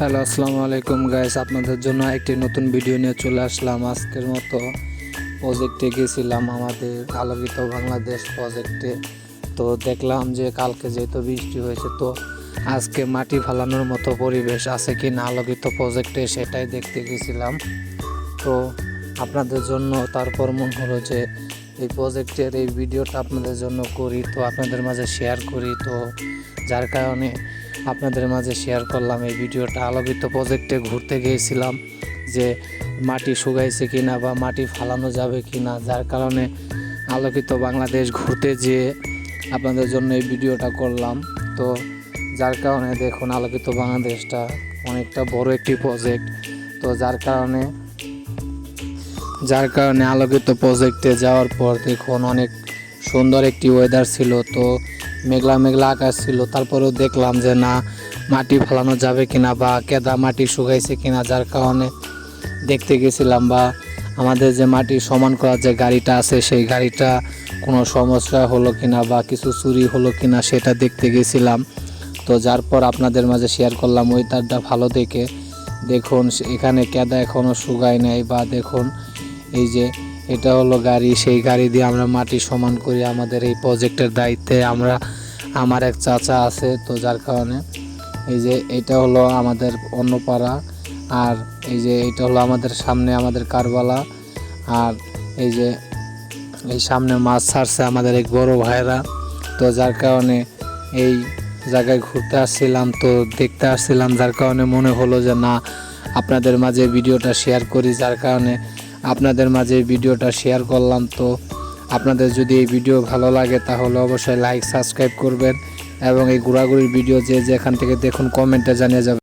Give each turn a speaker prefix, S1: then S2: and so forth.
S1: Hello, আসসালামু আলাইকুম guys. আপনাদের জন্য একটি নতুন ভিডিও নিয়ে চলে আসলাম। আজকের মতো প্রজেক্টে গেছিলাম, আমাদের আলোকিত বাংলাদেশ প্রজেক্টে। তো দেখলাম যে কালকে যেহেতু বৃষ্টি হয়েছে, তো আজকে মাটি ফালানোর মতো পরিবেশ আছে কি না আলোকিত প্রজেক্টে, সেটাই দেখতে গেছিলাম। তো আপনাদের জন্য তারপর মনে হলো যে এই প্রজেক্টের এই ভিডিওটা আপনাদের জন্য করি, তো আপনাদের মাঝে শেয়ার করি। তো যার কারণে আপনাদের মাঝে শেয়ার করলাম এই ভিডিওটা। আলোকিত প্রজেক্টে ঘুরতে গিয়েছিলাম যে মাটি শুকাইছে কিনা বা মাটি ফালানো যাবে কিনা, যার কারণে আলোকিত বাংলাদেশ ঘুরতে যেয়ে আপনাদের জন্য এই ভিডিওটা করলাম। তো যার কারণে দেখুন, আলোকিত বাংলাদেশটা অনেকটা বড় একটি প্রজেক্ট। তো যার কারণে আলোকিত প্রজেক্টে যাওয়ার পর দেখুন অনেক সুন্দর একটি ওয়েদার ছিল। তো মেঘলা মেঘলা আকাশ ছিল, তারপরেও দেখলাম যে না মাটি ফালানো যাবে কিনা বা কেদা মাটি শুকাইছে কিনা, যার কারণে দেখতে গেছিলাম। বা আমাদের যে মাটি সমান করার যে গাড়িটা আছে, সেই গাড়িটা কোনো সমস্যা হলো কিনা বা কিছু চুরি হলো কিনা সেটা দেখতে গেছিলাম। তো যার পর আপনাদের মাঝে শেয়ার করলাম ওয়েদারটা ভালো দেখে। দেখুন এখানে কেদা এখনও শুকায় নাই। বা দেখুন এই যে এটা হলো গাড়ি, সেই গাড়ি দিয়ে আমরা মাটি সমান করি আমাদের এই প্রজেক্টের দায়িত্বে। আমার এক চাচা আছে, তো যার কারণে এই যে এটা হলো আমাদের অন্য পাড়া, আর এই যে এটা হলো আমাদের সামনে আমাদের কারবালা। আর এই যে এই সামনে মাছ ছাড়ছে আমাদের এক বড় ভাইরা। তো যার কারণে এই জায়গায় ঘুরতে আসছিলাম, তো দেখতে আসছিলাম, যার কারণে মনে হলো যে না আপনাদের মাঝে ভিডিওটা শেয়ার করি, যার কারণে আপনাদের মাঝে ভিডিওটা শেয়ার করলাম। তো আপনাদের যদি এই ভিডিও ভালো লাগে তাহলে অবশ্যই লাইক সাবস্ক্রাইব করবেন, এবং এই ঘোরাঘুরির ভিডিও যে যেখান থেকে দেখুন কমেন্টে জানিয়ে যাবেন।